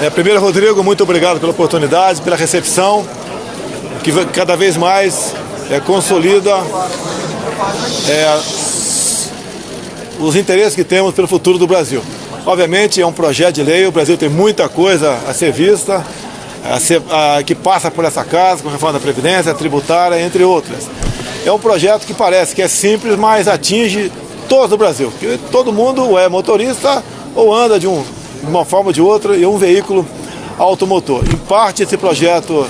Primeiro, Rodrigo, muito obrigado pela oportunidade, pela recepção, que cada vez mais consolida os interesses que temos pelo futuro do Brasil. Obviamente é um projeto de lei, o Brasil tem muita coisa a ser vista, que passa por essa casa, com a reforma da Previdência, tributária, entre outras. É um projeto que parece que é simples, mas atinge todos no Brasil. Porque todo mundo é motorista ou anda de uma forma ou de outra em um veículo automotor. Em parte, esse projeto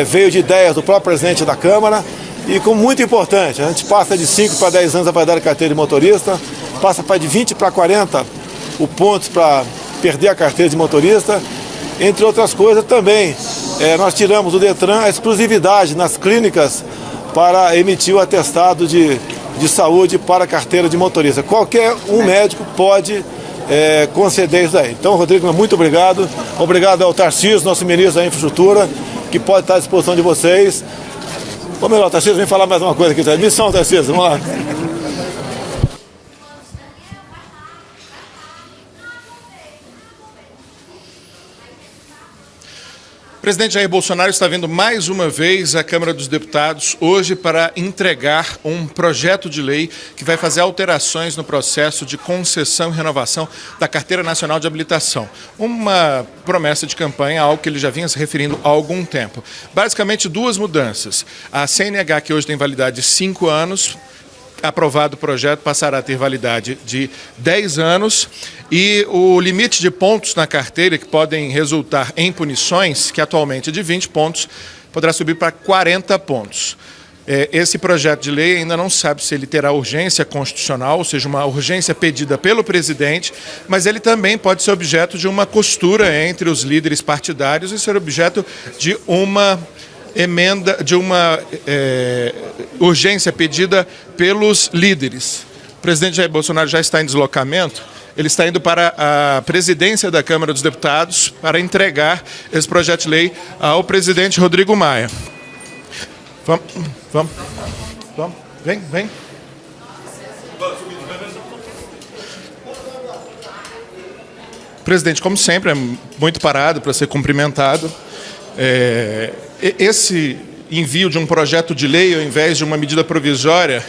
veio de ideias do próprio presidente da Câmara e, como muito importante, a gente passa de 5 para 10 anos a validade da carteira de motorista, passa de 20 para 40 o pontos para perder a carteira de motorista. Entre outras coisas, também nós tiramos do Detran a exclusividade nas clínicas para emitir o atestado de saúde para a carteira de motorista. Qualquer médico pode conceder isso daí. Então, Rodrigo, muito obrigado. Obrigado ao Tarcísio, nosso ministro da Infraestrutura, que pode estar à disposição de vocês. Ou melhor, Tarcísio, vem falar mais uma coisa aqui. Missão, Tarcísio, vamos lá. O presidente Jair Bolsonaro está vindo mais uma vez à Câmara dos Deputados hoje para entregar um projeto de lei que vai fazer alterações no processo de concessão e renovação da Carteira Nacional de Habilitação. Uma promessa de campanha, algo que ele já vinha se referindo há algum tempo. Basicamente, duas mudanças. A CNH, que hoje tem validade de 5 anos, aprovado o projeto, passará a ter validade de 10 anos e o limite de pontos na carteira, que podem resultar em punições, que atualmente é de 20 pontos, poderá subir para 40 pontos. Esse projeto de lei ainda não sabe se ele terá urgência constitucional, ou seja, uma urgência pedida pelo presidente, mas ele também pode ser objeto de uma costura entre os líderes partidários e ser objeto de uma emenda, de uma urgência pedida pelos líderes. O presidente Jair Bolsonaro já está em deslocamento, ele está indo para a presidência da Câmara dos Deputados para entregar esse projeto de lei ao presidente Rodrigo Maia. Vamos. Vem. Presidente, como sempre, é muito parado para ser cumprimentado. Esse envio de um projeto de lei, ao invés de uma medida provisória,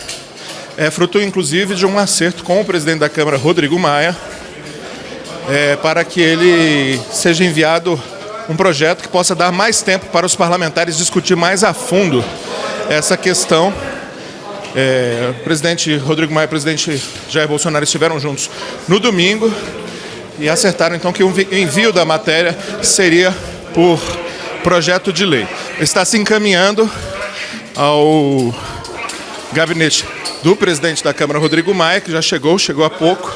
é fruto, inclusive, de um acerto com o presidente da Câmara, Rodrigo Maia, para que ele seja enviado um projeto que possa dar mais tempo para os parlamentares discutir mais a fundo essa questão. O presidente Rodrigo Maia e o presidente Jair Bolsonaro estiveram juntos no domingo e acertaram, então, que o envio da matéria seria por projeto de lei. Está se encaminhando ao gabinete do presidente da Câmara, Rodrigo Maia, que já chegou há pouco,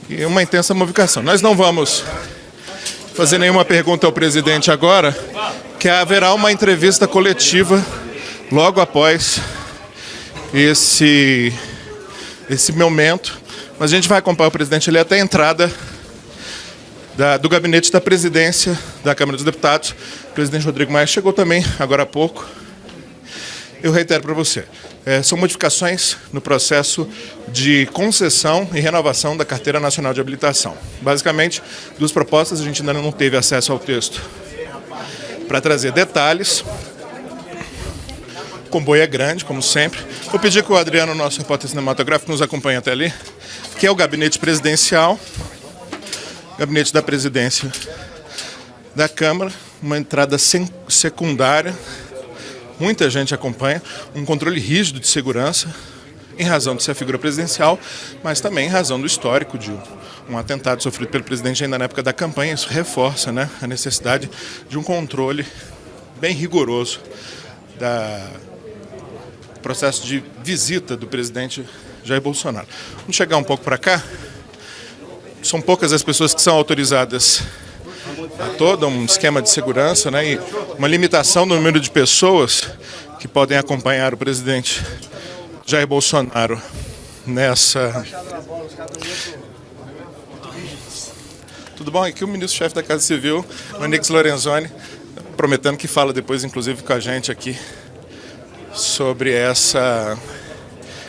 e uma intensa movimentação. Nós não vamos fazer nenhuma pergunta ao presidente agora, que haverá uma entrevista coletiva logo após esse momento, mas a gente vai acompanhar o presidente ali até a entrada do gabinete da presidência da Câmara dos Deputados. O presidente Rodrigo Maia chegou também agora há pouco. Eu reitero para você, são modificações no processo de concessão e renovação da Carteira Nacional de Habilitação. Basicamente, duas propostas, a gente ainda não teve acesso ao texto para trazer detalhes. O comboio é grande, como sempre. Vou pedir que o Adriano, nosso repórter cinematográfico, nos acompanhe até ali, que é o gabinete presidencial, gabinete da presidência da Câmara, uma entrada secundária. Muita gente acompanha, um controle rígido de segurança, em razão de ser a figura presidencial, mas também em razão do histórico de um atentado sofrido pelo presidente ainda na época da campanha. Isso reforça, né, a necessidade de um controle bem rigoroso do processo de visita do presidente Jair Bolsonaro. Vamos chegar um pouco para cá. São poucas as pessoas que são autorizadas a todo um esquema de segurança, né, e uma limitação no número de pessoas que podem acompanhar o presidente Jair Bolsonaro nessa... Tudo bom? Aqui o ministro-chefe da Casa Civil, Onyx Lorenzoni, prometendo que fala depois, inclusive, com a gente aqui sobre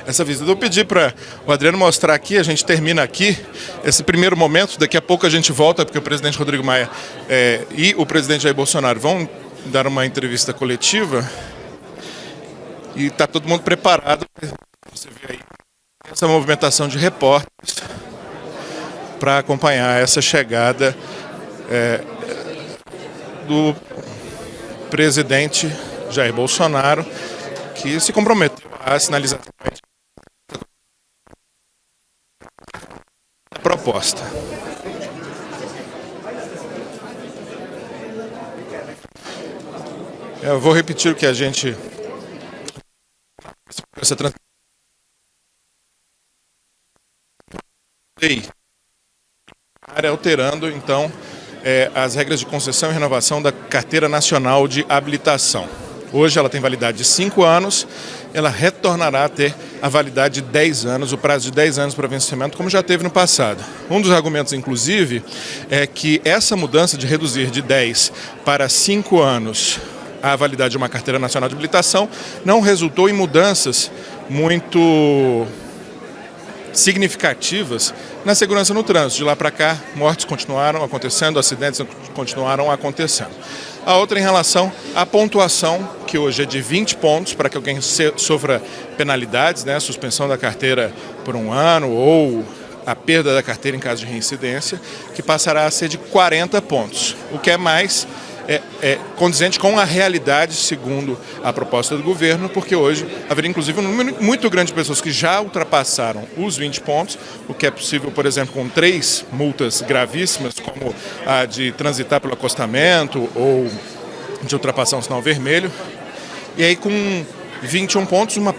essa visita. Eu vou pedir para o Adriano mostrar aqui, a gente termina aqui esse primeiro momento, daqui a pouco a gente volta, porque o presidente Rodrigo Maia e o presidente Jair Bolsonaro vão dar uma entrevista coletiva e está todo mundo preparado. Você vê aí essa movimentação de repórteres para acompanhar essa chegada do presidente Jair Bolsonaro, que se comprometeu a sinalizar a proposta. Eu vou repetir o que a gente... Essa lei alterando, então, as regras de concessão e renovação da Carteira Nacional de Habilitação. Hoje ela tem validade de 5 anos, ela retornará a ter a validade de 10 anos, o prazo de 10 anos para vencimento, como já teve no passado. Um dos argumentos, inclusive, é que essa mudança de reduzir de 10 para 5 anos a validade de uma Carteira Nacional de Habilitação não resultou em mudanças muito significativas na segurança no trânsito. De lá para cá, mortes continuaram acontecendo, acidentes continuaram acontecendo. A outra em relação à pontuação, que hoje é de 20 pontos para que alguém sofra penalidades, né, suspensão da carteira por 1 ano ou a perda da carteira em caso de reincidência, que passará a ser de 40 pontos, o que é mais condizente com a realidade, segundo a proposta do governo, porque hoje haveria inclusive um número muito grande de pessoas que já ultrapassaram os 20 pontos, o que é possível, por exemplo, com 3 multas gravíssimas, como a de transitar pelo acostamento ou de ultrapassar um sinal vermelho, e aí com 21 pontos, uma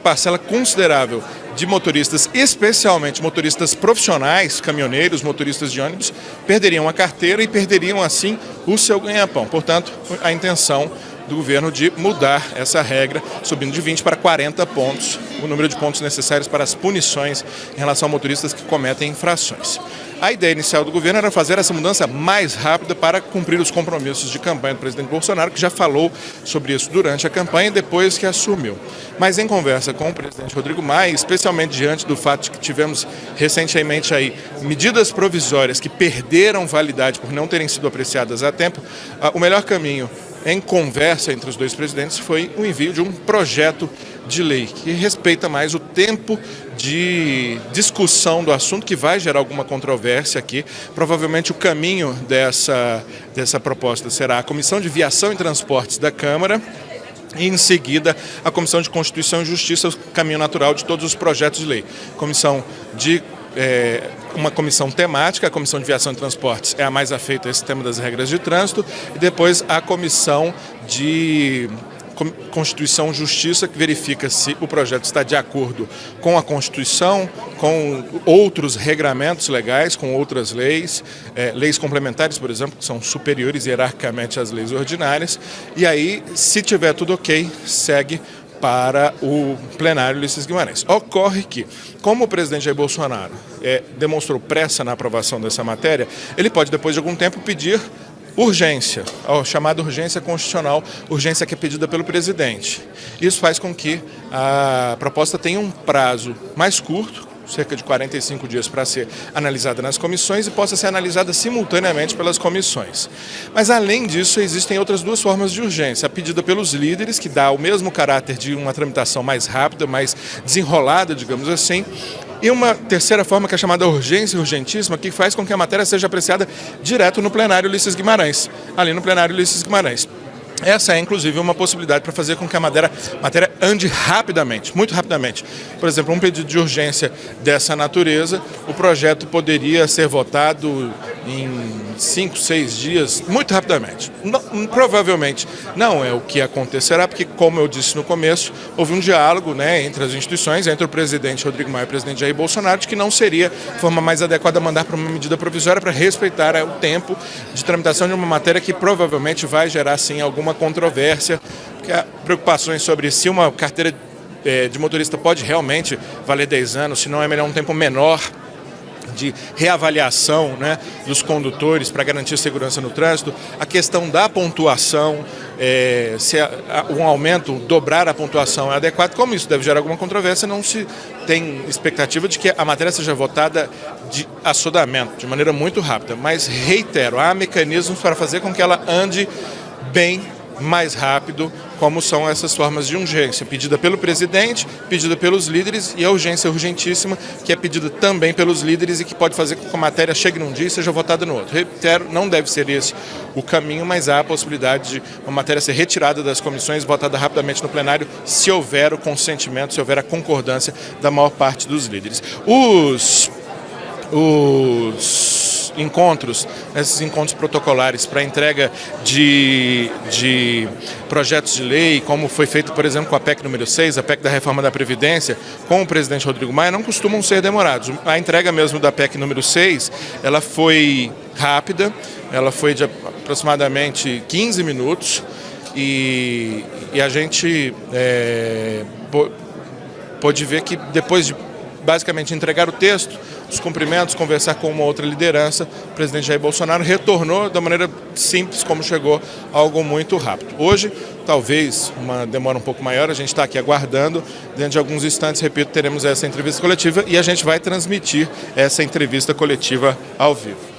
parcela considerável de motoristas, especialmente motoristas profissionais, caminhoneiros, motoristas de ônibus, perderiam a carteira e perderiam, assim, o seu ganha-pão. Portanto, a intenção do governo de mudar essa regra, subindo de 20 para 40 pontos, o número de pontos necessários para as punições em relação a motoristas que cometem infrações. A ideia inicial do governo era fazer essa mudança mais rápida para cumprir os compromissos de campanha do presidente Bolsonaro, que já falou sobre isso durante a campanha e depois que assumiu. Mas em conversa com o presidente Rodrigo Maia, especialmente diante do fato de que tivemos recentemente aí medidas provisórias que perderam validade por não terem sido apreciadas a tempo, o melhor caminho em conversa entre os dois presidentes foi o envio de um projeto de lei que respeita mais o tempo de discussão do assunto, que vai gerar alguma controvérsia aqui. Provavelmente o caminho dessa proposta será a Comissão de Viação e Transportes da Câmara e, em seguida, a Comissão de Constituição e Justiça, o caminho natural de todos os projetos de lei. Uma comissão temática, a Comissão de Viação e Transportes é a mais afeita a esse tema das regras de trânsito, e depois a Comissão de Constituição e Justiça, que verifica se o projeto está de acordo com a Constituição, com outros regramentos legais, com outras leis, leis complementares, por exemplo, que são superiores hierarquicamente às leis ordinárias, e aí, se tiver tudo ok, segue para o plenário Ulisses Guimarães. Ocorre que, como o presidente Jair Bolsonaro demonstrou pressa na aprovação dessa matéria, ele pode, depois de algum tempo, pedir urgência, a chamada urgência constitucional, urgência que é pedida pelo presidente. Isso faz com que a proposta tenha um prazo mais curto, cerca de 45 dias, para ser analisada nas comissões e possa ser analisada simultaneamente pelas comissões. Mas, além disso, existem outras 2 formas de urgência. A pedida pelos líderes, que dá o mesmo caráter de uma tramitação mais rápida, mais desenrolada, digamos assim, e uma terceira forma, que é chamada urgência urgentíssima, que faz com que a matéria seja apreciada direto no plenário Ulisses Guimarães, ali no plenário Ulisses Guimarães. Essa é, inclusive, uma possibilidade para fazer com que a matéria ande rapidamente, muito rapidamente. Por exemplo, um pedido de urgência dessa natureza, o projeto poderia ser votado em 5, 6 dias, muito rapidamente. Provavelmente não é o que acontecerá, porque, como eu disse no começo, houve um diálogo, né, entre as instituições, entre o presidente Rodrigo Maia e o presidente Jair Bolsonaro, de que não seria a forma mais adequada mandar para uma medida provisória para respeitar o tempo de tramitação de uma matéria que provavelmente vai gerar, sim, alguma controvérsia, porque há preocupações sobre se uma carteira de motorista pode realmente valer 10 anos, se não é melhor um tempo menor de reavaliação, né, dos condutores para garantir segurança no trânsito, a questão da pontuação, se um aumento, dobrar a pontuação é adequado. Como isso deve gerar alguma controvérsia, não se tem expectativa de que a matéria seja votada de assodamento, de maneira muito rápida. Mas, reitero, há mecanismos para fazer com que ela ande bem mais rápido, como são essas formas de urgência, pedida pelo presidente, pedida pelos líderes, e a urgência urgentíssima, que é pedida também pelos líderes e que pode fazer com que a matéria chegue num dia e seja votada no outro. Reitero, não deve ser esse o caminho, mas há a possibilidade de uma matéria ser retirada das comissões, votada rapidamente no plenário, se houver o consentimento, se houver a concordância da maior parte dos líderes. Os encontros, esses encontros protocolares para entrega de projetos de lei, como foi feito, por exemplo, com a PEC número 6, a PEC da reforma da Previdência, com o presidente Rodrigo Maia, não costumam ser demorados. A entrega mesmo da PEC número 6, ela foi rápida, ela foi de aproximadamente 15 minutos e a gente pôde ver que depois de basicamente entregar o texto, os cumprimentos, conversar com uma outra liderança, o presidente Jair Bolsonaro retornou da maneira simples como chegou, algo muito rápido. Hoje, talvez uma demora um pouco maior, a gente está aqui aguardando, dentro de alguns instantes, repito, teremos essa entrevista coletiva e a gente vai transmitir essa entrevista coletiva ao vivo.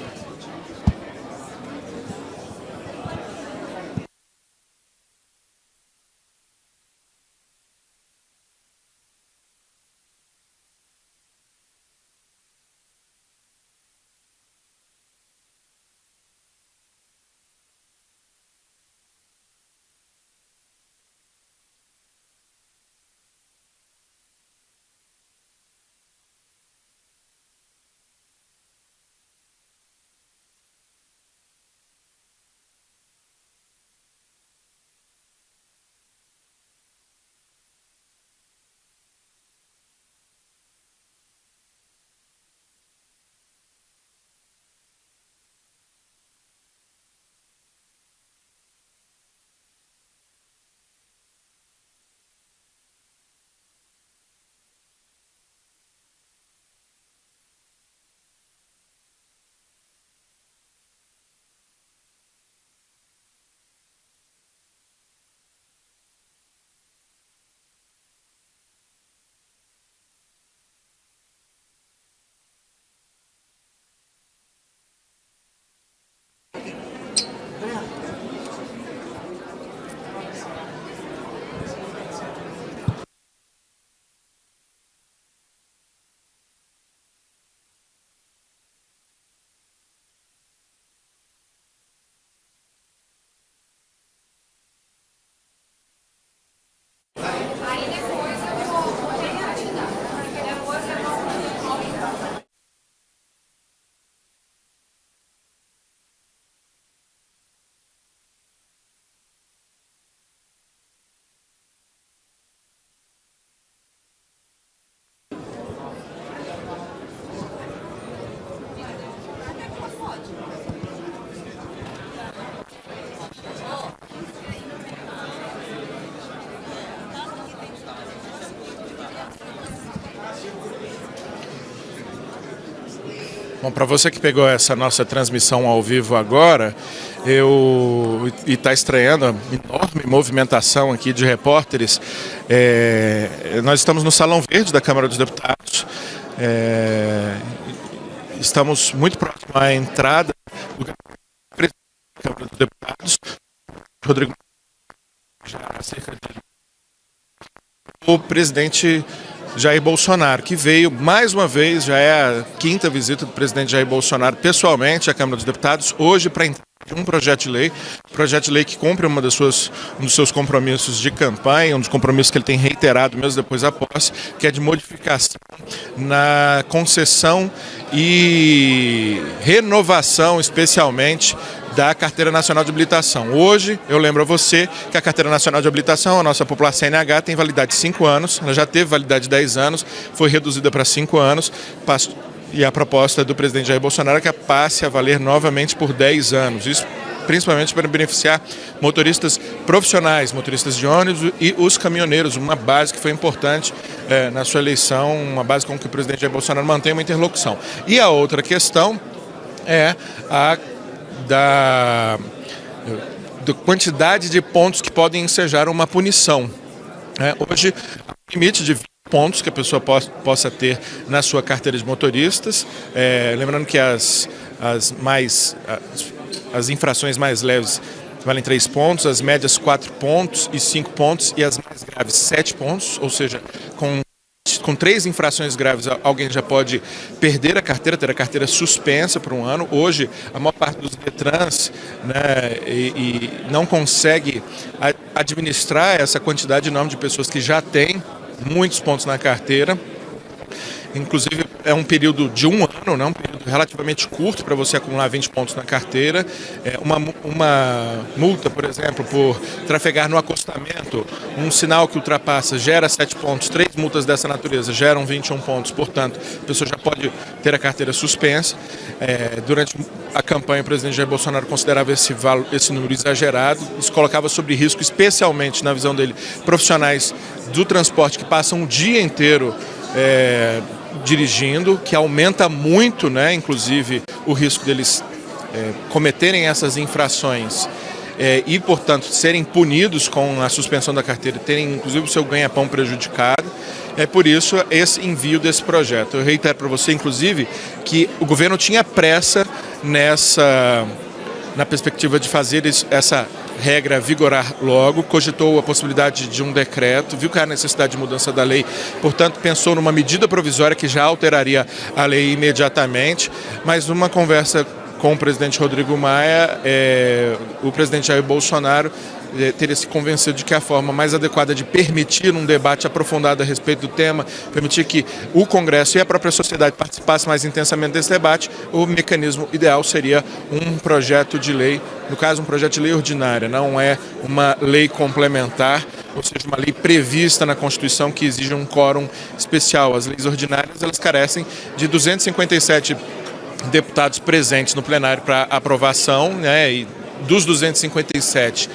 Bom, para você que pegou essa nossa transmissão ao vivo agora, e está estreando a enorme movimentação aqui de repórteres, nós estamos no Salão Verde da Câmara dos Deputados, estamos muito próximo à entrada do presidente da Câmara dos Deputados, Rodrigo, já há cerca de o presidente Jair Bolsonaro, que veio mais uma vez, já é a quinta visita do presidente Jair Bolsonaro pessoalmente à Câmara dos Deputados, hoje para entrar um projeto de lei que cumpre um dos seus compromissos de campanha, um dos compromissos que ele tem reiterado mesmo depois da posse, que é de modificação na concessão e renovação, especialmente, da Carteira Nacional de Habilitação. Hoje, eu lembro a você que a Carteira Nacional de Habilitação, a nossa popular CNH, tem validade de 5 anos, ela já teve validade de 10 anos, foi reduzida para 5 anos, e a proposta do presidente Jair Bolsonaro é que passe a valer novamente por 10 anos. Isso principalmente para beneficiar motoristas profissionais, motoristas de ônibus e os caminhoneiros, uma base que foi importante na sua eleição, uma base com que o presidente Jair Bolsonaro mantém uma interlocução. E a outra questão é a da quantidade de pontos que podem ensejar uma punição. Hoje, há um limite de 20 pontos que a pessoa possa ter na sua carteira de motoristas. Lembrando que as infrações mais leves valem 3 pontos, as médias 4 pontos e 5 pontos e as mais graves 7 pontos, ou seja, com 3 infrações graves, alguém já pode perder a carteira, ter a carteira suspensa por um ano. Hoje, a maior parte dos Detrans, né, e não consegue administrar essa quantidade enorme de pessoas que já têm muitos pontos na carteira. Inclusive, é um período de um ano, né, um período relativamente curto para você acumular 20 pontos na carteira. Uma multa, por exemplo, por trafegar no acostamento, um sinal que ultrapassa gera 7 pontos, 3 multas dessa natureza geram 21 pontos, portanto, a pessoa já pode ter a carteira suspensa. Durante a campanha, o presidente Jair Bolsonaro considerava esse número exagerado, isso colocava sob risco, especialmente na visão dele, profissionais do transporte que passam o dia inteiro dirigindo, que aumenta muito, né, inclusive, o risco deles cometerem essas infrações e, portanto, serem punidos com a suspensão da carteira, terem, inclusive, o seu ganha-pão prejudicado. Por isso, esse envio desse projeto. Eu reitero para você, inclusive, que o governo tinha pressa na perspectiva de fazer essa regra vigorar logo, cogitou a possibilidade de um decreto, viu que há necessidade de mudança da lei, portanto pensou numa medida provisória que já alteraria a lei imediatamente, mas numa conversa com o presidente Rodrigo Maia, o presidente Jair Bolsonaro teria se convencido de que a forma mais adequada de permitir um debate aprofundado a respeito do tema, permitir que o Congresso e a própria sociedade participassem mais intensamente desse debate, o mecanismo ideal seria um projeto de lei, no caso um projeto de lei ordinária, não é uma lei complementar, ou seja, uma lei prevista na Constituição que exige um quórum especial. As leis ordinárias, elas carecem de 257 deputados presentes no plenário para aprovação, né, e dos 257,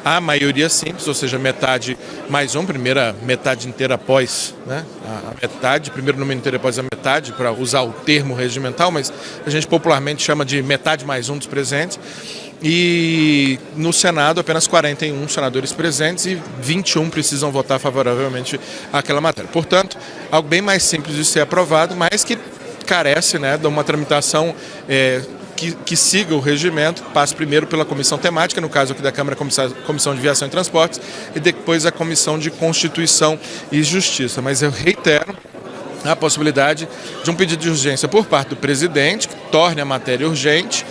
a maioria simples, ou seja, metade mais um, primeira metade inteira após, né, a metade, primeiro número inteiro após a metade, para usar o termo regimental, mas a gente popularmente chama de metade mais um dos presentes. E no Senado, apenas 41 senadores presentes e 21 precisam votar favoravelmente àquela matéria. Portanto, algo bem mais simples de ser aprovado, mas que carece, né, de uma tramitação que siga o regimento, passe primeiro pela comissão temática, no caso aqui da Câmara, a Comissão de Viação e Transportes, e depois a Comissão de Constituição e Justiça. Mas eu reitero a possibilidade de um pedido de urgência por parte do presidente, que torne a matéria urgente,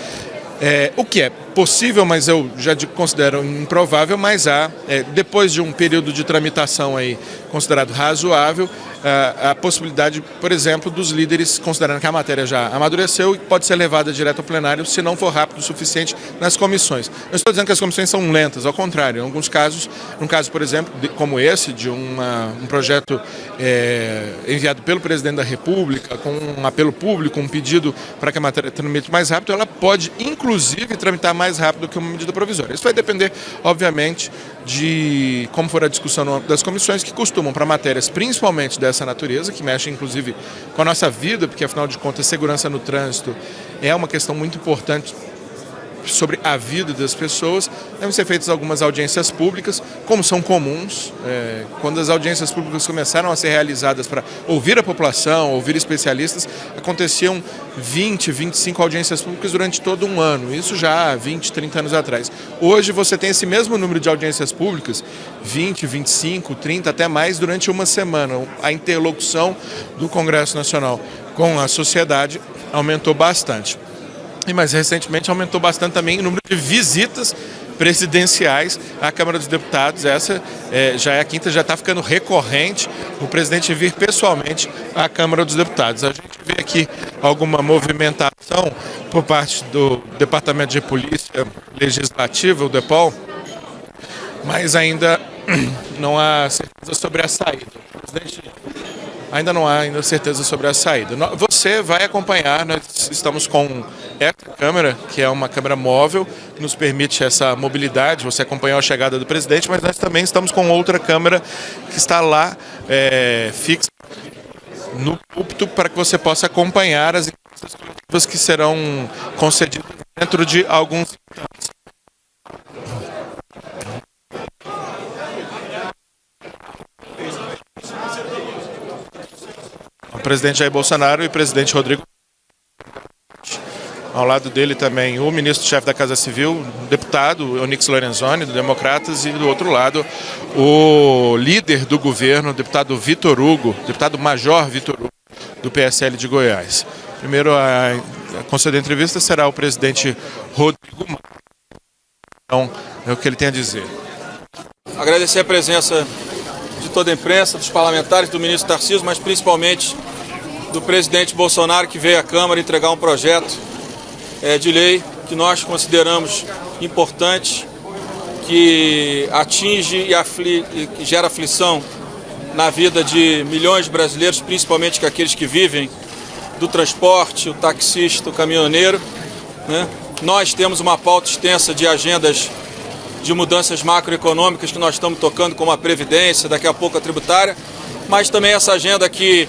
o que é possível, mas eu já considero improvável, mas há, depois de um período de tramitação aí considerado razoável, a possibilidade, por exemplo, dos líderes, considerando que a matéria já amadureceu e pode ser levada direto ao plenário se não for rápido o suficiente nas comissões. Não estou dizendo que as comissões são lentas, ao contrário, em alguns casos, num caso, por exemplo, como esse, de um projeto enviado pelo presidente da República, com um apelo público, um pedido para que a matéria tramite mais rápido, ela pode, inclusive, tramitar mais rápido que uma medida provisória. Isso vai depender, obviamente, de como for a discussão no âmbito das comissões, que costumam, para matérias principalmente dessa natureza, que mexem inclusive com a nossa vida, porque afinal de contas segurança no trânsito é uma questão muito importante sobre a vida das pessoas, devem ser feitas algumas audiências públicas, como são comuns. Quando as audiências públicas começaram a ser realizadas para ouvir a população, ouvir especialistas, aconteciam 20, 25 audiências públicas durante todo um ano, isso já há 20, 30 anos atrás. Hoje você tem esse mesmo número de audiências públicas, 20, 25, 30, até mais, durante uma semana. A interlocução do Congresso Nacional com a sociedade aumentou bastante. E mais recentemente aumentou bastante também o número de visitas presidenciais à Câmara dos Deputados. Essa já é a quinta, já está ficando recorrente o presidente vir pessoalmente à Câmara dos Deputados. A gente vê aqui alguma movimentação por parte do Departamento de Polícia Legislativa, o DEPOL, mas ainda não há certeza sobre a saída. O presidente ainda não há certeza sobre a saída. Você você vai acompanhar. Nós estamos com essa câmera, que é uma câmera móvel, que nos permite essa mobilidade, você acompanhar a chegada do presidente, mas nós também estamos com outra câmera que está lá fixa no púlpito para que você possa acompanhar as entrevistas que serão concedidas dentro de alguns instantes. O presidente Jair Bolsonaro e o presidente Rodrigo. Ao lado dele também o ministro-chefe da Casa Civil, o deputado Onyx Lorenzoni, do Democratas, e do outro lado o líder do governo, o deputado Vitor Hugo, deputado-major Vitor Hugo, do PSL de Goiás. Primeiro a conceder a entrevista será o presidente Rodrigo Maia. Então, é o que ele tem a dizer. Agradecer a presença de toda a imprensa, dos parlamentares, do ministro Tarcísio, mas principalmente do presidente Bolsonaro, que veio à Câmara entregar um projeto de lei que nós consideramos importante, que atinge e que gera aflição na vida de milhões de brasileiros, principalmente aqueles que vivem do transporte, o taxista, o caminhoneiro, né? Nós temos uma pauta extensa de agendas de mudanças macroeconômicas que nós estamos tocando, como a Previdência, daqui a pouco a tributária, mas também essa agenda que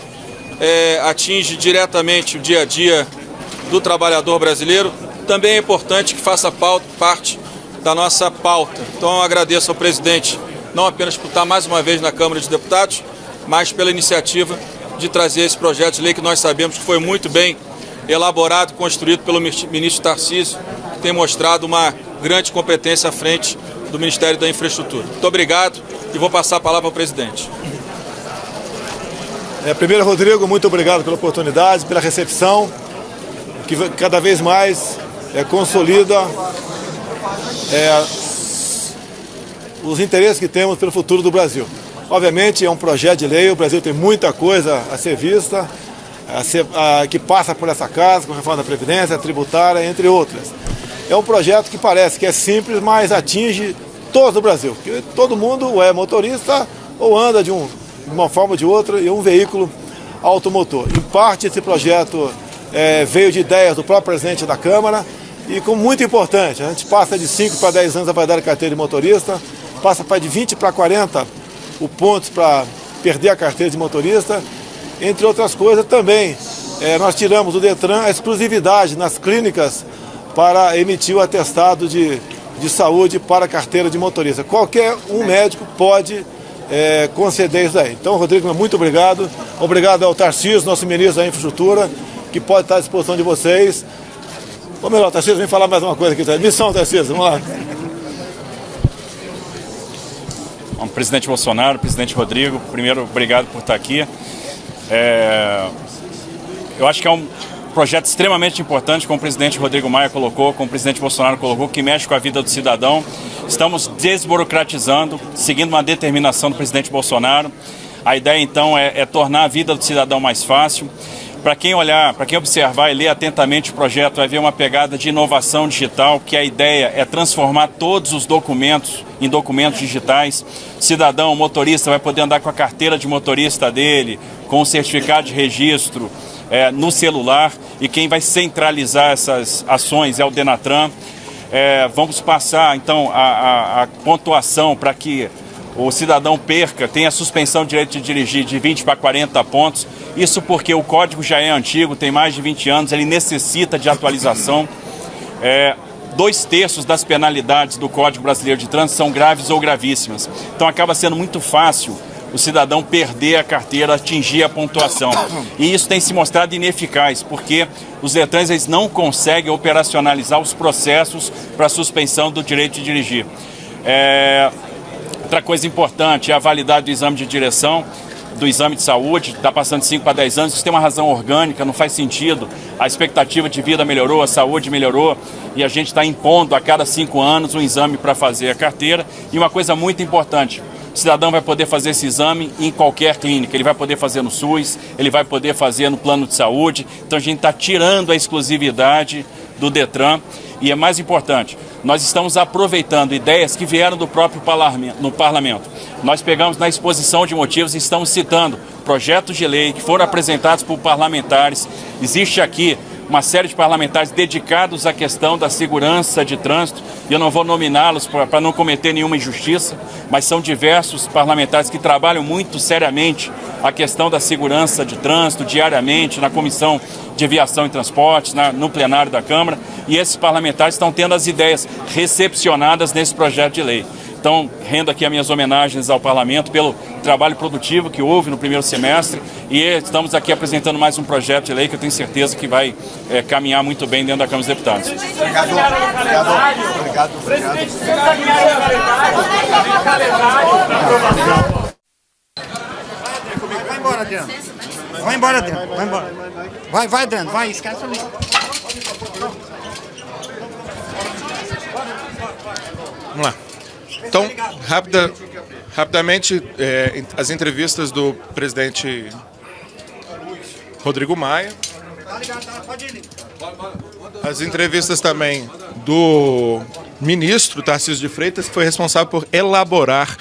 atinge diretamente o dia a dia do trabalhador brasileiro, também é importante que faça parte da nossa pauta. Então eu agradeço ao presidente, não apenas por estar mais uma vez na Câmara dos Deputados, mas pela iniciativa de trazer esse projeto de lei que nós sabemos que foi muito bem elaborado, construído pelo ministro Tarcísio, que tem mostrado uma grande competência à frente do Ministério da Infraestrutura. Muito obrigado e vou passar a palavra ao presidente. Primeiro, Rodrigo, muito obrigado pela oportunidade, pela recepção, que cada vez mais consolida os interesses que temos pelo futuro do Brasil. Obviamente é um projeto de lei, o Brasil tem muita coisa a ser vista, que passa por essa casa, com a reforma da Previdência, a tributária, entre outras. É um projeto que parece que é simples, mas atinge todos o Brasil. Porque todo mundo é motorista ou anda de uma forma ou de outra em um veículo automotor. Em parte, esse projeto veio de ideias do próprio presidente da Câmara e, como muito importante, a gente passa de 5 para 10 anos a validade da carteira de motorista, passa de 20 para 40 o pontos para perder a carteira de motorista, entre outras coisas também. Nós tiramos do Detran a exclusividade nas clínicas para emitir o atestado de saúde para a carteira de motorista. Qualquer um médico pode conceder isso daí. Então, Rodrigo, muito obrigado. Obrigado ao Tarcísio, nosso ministro da Infraestrutura, que pode estar à disposição de vocês. Ou melhor, Tarcísio, vem falar mais uma coisa aqui. Missão, Tarcísio, vamos lá. Bom, presidente Bolsonaro, presidente Rodrigo, primeiro, obrigado por estar aqui. Eu acho que é um projeto extremamente importante, como o presidente Rodrigo Maia colocou, como o presidente Bolsonaro colocou, que mexe com a vida do cidadão. Estamos desburocratizando, seguindo uma determinação do presidente Bolsonaro. A ideia, então, é tornar a vida do cidadão mais fácil. Para quem olhar, para quem observar e ler atentamente o projeto, vai ver uma pegada de inovação digital, que a ideia é transformar todos os documentos em documentos digitais. O cidadão, o motorista, vai poder andar com a carteira de motorista dele, com o certificado de registro no celular, e quem vai centralizar essas ações é o Denatran. Vamos passar, então, a pontuação para que o cidadão tenha suspensão de direito de dirigir de 20 para 40 pontos. Isso porque o código já é antigo, tem mais de 20 anos, ele necessita de atualização. 2/3 das penalidades do Código Brasileiro de Trânsito são graves ou gravíssimas. Então acaba sendo muito fácil o cidadão perder a carteira, atingir a pontuação. E isso tem se mostrado ineficaz, porque os Detrans eles não conseguem operacionalizar os processos para suspensão do direito de dirigir. Outra coisa importante é a validade do exame de direção, do exame de saúde, está passando de 5 para 10 anos, isso tem uma razão orgânica, não faz sentido. A expectativa de vida melhorou, a saúde melhorou, e a gente está impondo a cada 5 anos um exame para fazer a carteira. E uma coisa muito importante, o cidadão vai poder fazer esse exame em qualquer clínica, ele vai poder fazer no SUS, ele vai poder fazer no plano de saúde. Então a gente está tirando a exclusividade do Detran E é mais importante, nós estamos aproveitando ideias que vieram do próprio parlamento. Nós pegamos na exposição de motivos e estamos citando projetos de lei que foram apresentados por parlamentares. Existe aqui uma série de parlamentares dedicados à questão da segurança de trânsito, e eu não vou nominá-los para não cometer nenhuma injustiça, mas são diversos parlamentares que trabalham muito seriamente a questão da segurança de trânsito diariamente na Comissão de Viação e Transportes, no plenário da Câmara, e esses parlamentares estão tendo as ideias recepcionadas nesse projeto de lei. Então, rendo aqui as minhas homenagens ao Parlamento pelo trabalho produtivo que houve no primeiro semestre, e estamos aqui apresentando mais um projeto de lei que eu tenho certeza que vai caminhar muito bem dentro da Câmara dos Deputados. Vai embora, Adriano. Vai embora, Adriano. Vai embora. Vai, Adriano. Vai, esquece ali. Vamos lá. Então, rapidamente, as entrevistas do presidente Rodrigo Maia, as entrevistas também do ministro Tarcísio de Freitas, que foi responsável por elaborar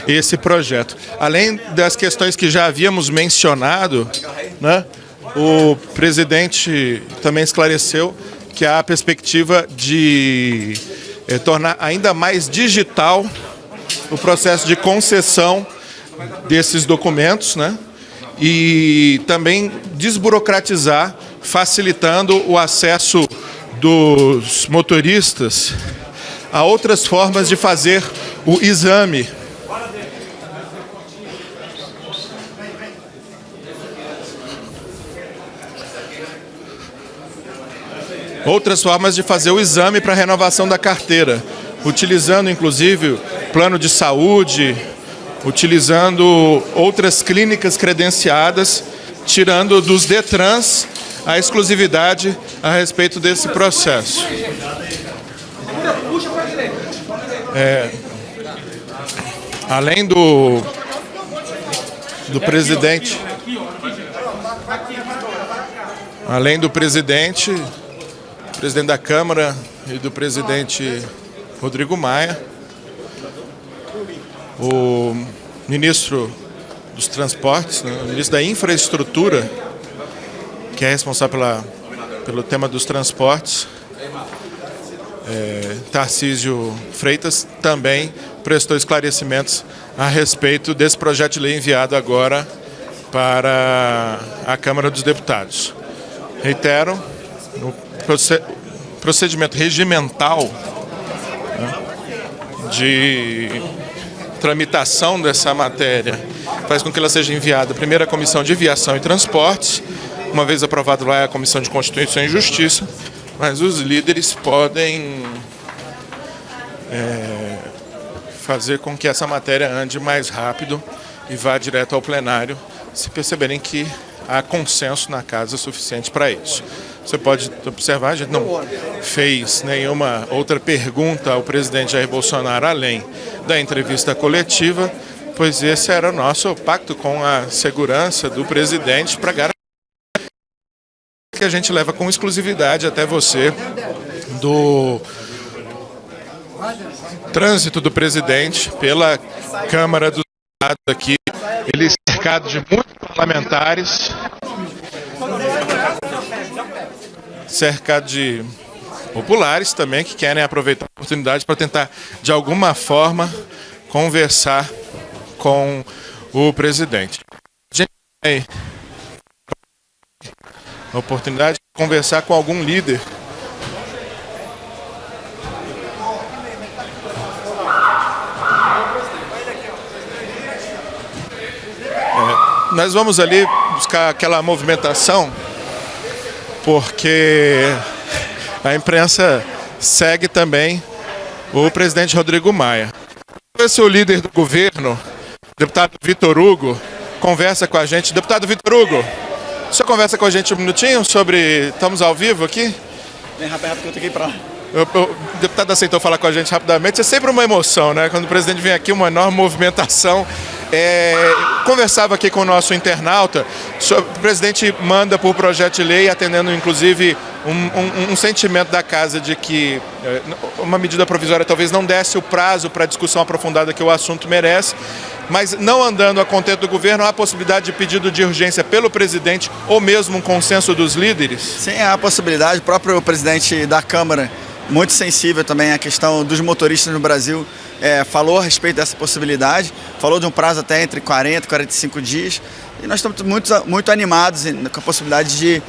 esse projeto. Além das questões que já havíamos mencionado, né, o presidente também esclareceu que há a perspectiva de tornar ainda mais digital o processo de concessão desses documentos, né? E também desburocratizar, facilitando o acesso dos motoristas a outras formas de fazer o exame. Outras formas de fazer o exame para renovação da carteira, utilizando inclusive plano de saúde, utilizando outras clínicas credenciadas, tirando dos Detrans a exclusividade a respeito desse processo. Além do presidente, presidente da Câmara e do presidente Rodrigo Maia, o ministro dos Transportes, né, o ministro da Infraestrutura, que é responsável pelo tema dos transportes, Tarcísio Freitas, também prestou esclarecimentos a respeito desse projeto de lei enviado agora para a Câmara dos Deputados. Reitero, no procedimento regimental, né, de tramitação dessa matéria faz com que ela seja enviada primeiro à Comissão de Viação e Transportes, uma vez aprovado lá é a Comissão de Constituição e Justiça, mas os líderes podem fazer com que essa matéria ande mais rápido e vá direto ao plenário, se perceberem que há consenso na casa suficiente para isso. Você pode observar, a gente não fez nenhuma outra pergunta ao presidente Jair Bolsonaro além da entrevista coletiva, pois esse era o nosso pacto com a segurança do presidente para garantir que a gente leva com exclusividade até você do trânsito do presidente pela Câmara dos Deputados aqui, ele cercado de muitos parlamentares, cercado de populares também que querem aproveitar a oportunidade para tentar, de alguma forma, conversar com o presidente. A gente tem a oportunidade de conversar com algum líder nós vamos ali buscar aquela movimentação, porque a imprensa segue também o presidente Rodrigo Maia. Esse é o líder do governo, deputado Vitor Hugo, conversa com a gente. Deputado Vitor Hugo, o senhor conversa com a gente um minutinho sobre... Estamos ao vivo aqui? Bem rápido que eu tenho que ir para lá. O deputado aceitou falar com a gente rapidamente. É sempre uma emoção, né? Quando o presidente vem aqui, uma enorme movimentação Conversava aqui com o nosso internauta, o presidente manda por projeto de lei, atendendo inclusive um sentimento da casa de que uma medida provisória talvez não desse o prazo para a discussão aprofundada que o assunto merece, mas não andando a contento do governo, há a possibilidade de pedido de urgência pelo presidente ou mesmo um consenso dos líderes? Sim, há a possibilidade. O próprio presidente da Câmara, muito sensível também à questão dos motoristas no Brasil, falou a respeito dessa possibilidade, falou de um prazo até entre 40 e 45 dias, e nós estamos muito animados com a possibilidade de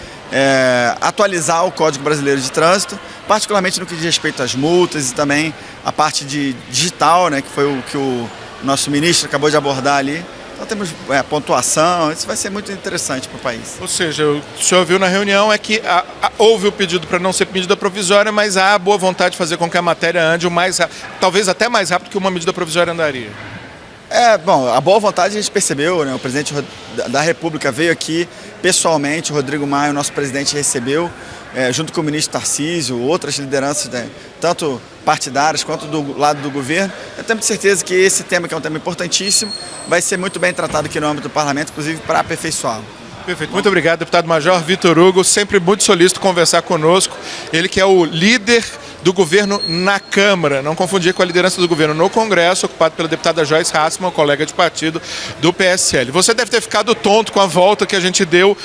atualizar o Código Brasileiro de Trânsito, particularmente no que diz respeito às multas e também a parte de digital, né, que foi o que o nosso ministro acabou de abordar ali. Então temos pontuação, isso vai ser muito interessante para o país. Ou seja, o senhor viu na reunião é que houve o pedido para não ser medida provisória, mas há a boa vontade de fazer com que a matéria ande talvez até mais rápido que uma medida provisória andaria. Bom, a boa vontade a gente percebeu, né? O presidente da República veio aqui pessoalmente, o Rodrigo Maia, o nosso presidente, recebeu, junto com o ministro Tarcísio, outras lideranças, né, tanto partidárias quanto do lado do governo. Eu tenho certeza que esse tema, que é um tema importantíssimo, vai ser muito bem tratado aqui no âmbito do parlamento, inclusive para aperfeiçoá-lo. Perfeito. Muito obrigado, deputado-major Vitor Hugo, sempre muito solícito conversar conosco. Ele que é o líder do governo na Câmara, não confundir com a liderança do governo no Congresso, ocupado pela deputada Joyce Hasselmann, colega de partido do PSL. Você deve ter ficado tonto com a volta que a gente deu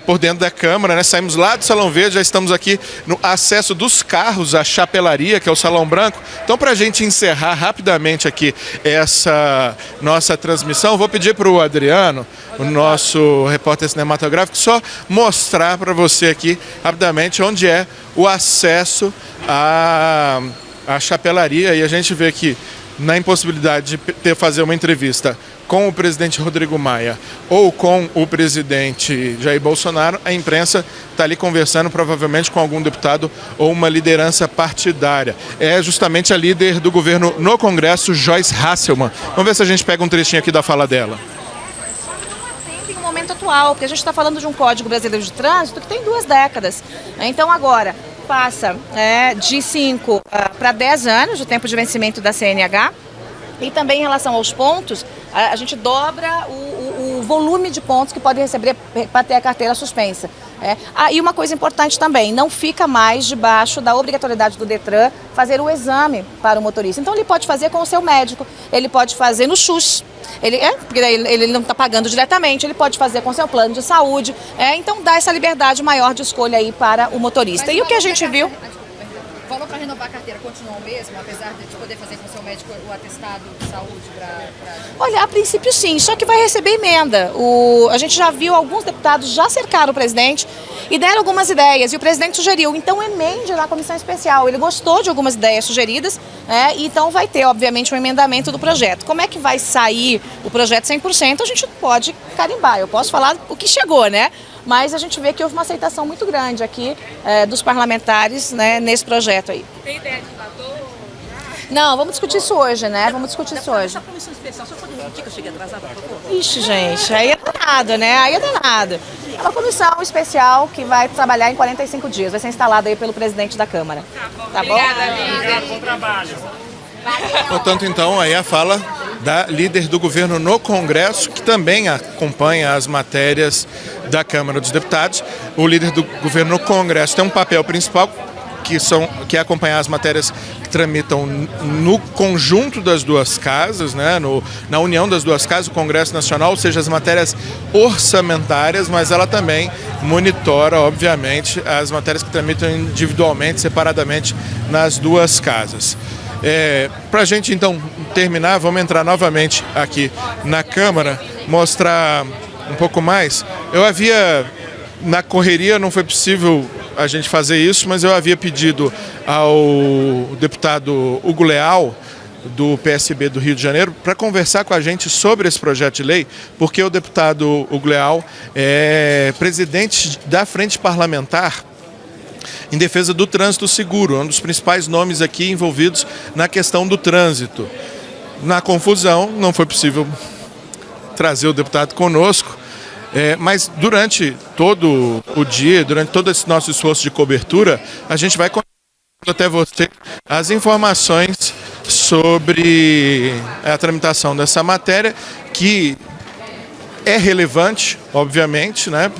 por dentro da Câmara, né? Saímos lá do Salão Verde, já estamos aqui no acesso dos carros à chapelaria, que é o Salão Branco. Então, para a gente encerrar rapidamente aqui essa nossa transmissão, vou pedir para o Adriano, o nosso repórter cinematográfico, só mostrar para você aqui rapidamente onde é o acesso à chapelaria, e a gente vê que na impossibilidade de fazer uma entrevista com o presidente Rodrigo Maia ou com o presidente Jair Bolsonaro, a imprensa está ali conversando provavelmente com algum deputado ou uma liderança partidária. É justamente a líder do governo no Congresso, Joyce Hasselmann. Vamos ver se a gente pega um trechinho aqui da fala dela. No momento atual, porque a gente está falando de um Código Brasileiro de Trânsito que tem 2 décadas. Então agora passa de 5 para 10 anos o tempo de vencimento da CNH, e também em relação aos pontos, a gente dobra o volume de pontos que pode receber para ter a carteira suspensa. E uma coisa importante também, não fica mais debaixo da obrigatoriedade do Detran fazer o exame para o motorista. Então ele pode fazer com o seu médico, ele pode fazer no SUS, porque ele não está pagando diretamente, ele pode fazer com o seu plano de saúde, então dá essa liberdade maior de escolha aí para o motorista. E o que a gente viu... O valor para renovar a carteira continua o mesmo, apesar de poder fazer com o seu médico o atestado de saúde Olha, a princípio sim, só que vai receber emenda. A gente já viu alguns deputados já cercaram o presidente e deram algumas ideias, e o presidente sugeriu, então emende na comissão especial. Ele gostou de algumas ideias sugeridas, e então vai ter, obviamente, um emendamento do projeto. Como é que vai sair o projeto 100%? A gente pode carimbar, eu posso falar o que chegou, né? Mas a gente vê que houve uma aceitação muito grande aqui dos parlamentares, né, nesse projeto aí. Tem ideia de valor? Não, vamos discutir isso hoje, né? Vamos discutir isso hoje. Essa comissão especial, só pode repetir que eu cheguei atrasada, por favor? Ixi, gente, aí é danado, né? Aí é danado. É uma comissão especial que vai trabalhar em 45 dias. Vai ser instalada aí pelo presidente da Câmara. Tá bom? Obrigada, bom trabalho. Portanto, então, aí a fala da líder do governo no Congresso, que também acompanha as matérias da Câmara dos Deputados. O líder do governo no Congresso tem um papel principal, que é acompanhar as matérias que tramitam no conjunto das duas casas, né, na união das duas casas, o Congresso Nacional, ou seja, as matérias orçamentárias, mas ela também monitora, obviamente, as matérias que tramitam individualmente, separadamente, nas duas casas. Para a gente, então, terminar, vamos entrar novamente aqui na Câmara, mostrar um pouco mais. Na correria não foi possível a gente fazer isso, mas eu havia pedido ao deputado Hugo Leal, do PSB do Rio de Janeiro, para conversar com a gente sobre esse projeto de lei, porque o deputado Hugo Leal é presidente da Frente Parlamentar em defesa do trânsito seguro, um dos principais nomes aqui envolvidos na questão do trânsito. Na confusão, não foi possível trazer o deputado conosco, mas durante todo o dia, durante todo esse nosso esforço de cobertura, a gente vai até você as informações sobre a tramitação dessa matéria, que é relevante, obviamente, né,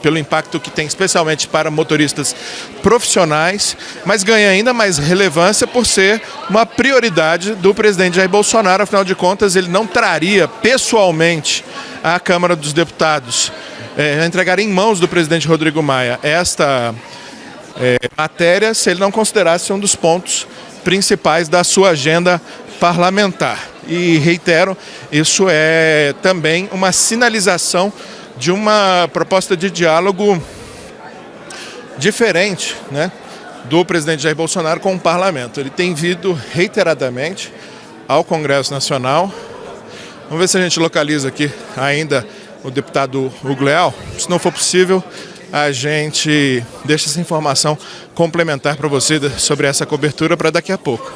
pelo impacto que tem especialmente para motoristas profissionais, mas ganha ainda mais relevância por ser uma prioridade do presidente Jair Bolsonaro. Afinal de contas, ele não traria pessoalmente à Câmara dos Deputados, entregaria em mãos do presidente Rodrigo Maia esta matéria se ele não considerasse um dos pontos principais da sua agenda parlamentar. E reitero, isso é também uma sinalização de uma proposta de diálogo diferente, né, do presidente Jair Bolsonaro com o parlamento. Ele tem vindo reiteradamente ao Congresso Nacional. Vamos ver se a gente localiza aqui ainda o deputado Hugo Leal. Se não for possível, a gente deixa essa informação complementar para você sobre essa cobertura para daqui a pouco.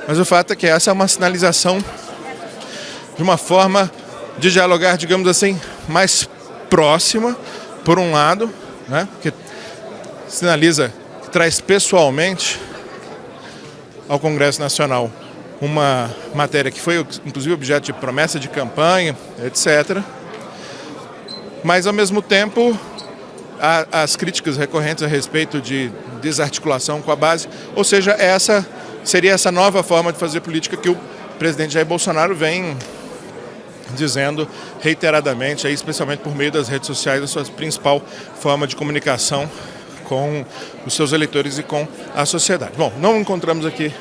Mas o fato é que essa é uma sinalização de uma forma de dialogar, digamos assim, mais próxima, por um lado, né, que sinaliza, que traz pessoalmente ao Congresso Nacional uma matéria que foi, inclusive, objeto de promessa de campanha, etc. Mas, ao mesmo tempo, as críticas recorrentes a respeito de desarticulação com a base, ou seja, seria essa nova forma de fazer política que o presidente Jair Bolsonaro vem dizendo reiteradamente, especialmente por meio das redes sociais, a sua principal forma de comunicação com os seus eleitores e com a sociedade. Bom, não encontramos aqui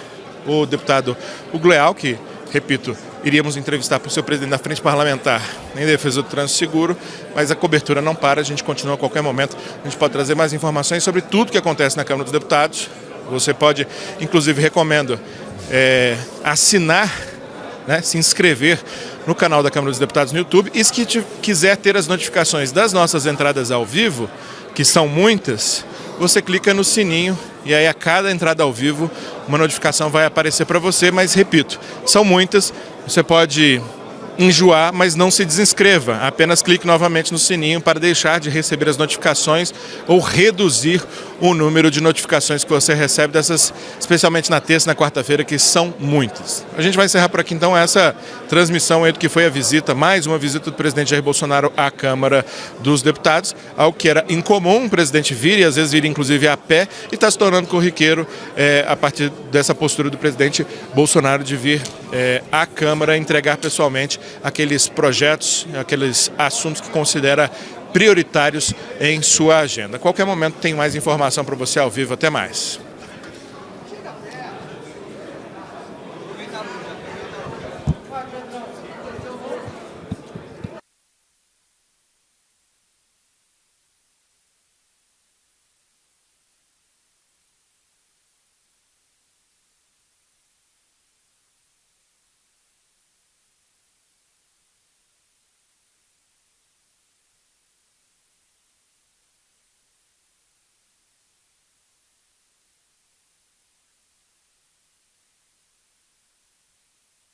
o deputado Hugo Leal, que, repito, iríamos entrevistar por seu presidente da Frente Parlamentar em defesa do trânsito seguro, mas a cobertura não para, a gente continua a qualquer momento, a gente pode trazer mais informações sobre tudo que acontece na Câmara dos Deputados. Você pode, inclusive, recomendo assinar, né, se inscrever no canal da Câmara dos Deputados no YouTube. E se quiser ter as notificações das nossas entradas ao vivo, que são muitas, você clica no sininho e aí a cada entrada ao vivo uma notificação vai aparecer para você. Mas, repito, são muitas, você pode enjoar, mas não se desinscreva. Apenas clique novamente no sininho para deixar de receber as notificações ou reduzir o número de notificações que você recebe dessas, especialmente na terça e na quarta-feira, que são muitas. A gente vai encerrar por aqui então essa transmissão aí do que foi a visita, mais uma visita do presidente Jair Bolsonaro à Câmara dos Deputados, algo que era incomum, o presidente vir e às vezes vir inclusive a pé, e está se tornando corriqueiro a partir dessa postura do presidente Bolsonaro de vir à Câmara entregar pessoalmente aqueles projetos, aqueles assuntos que considera prioritários em sua agenda. A qualquer momento tem mais informação para você ao vivo. Até mais.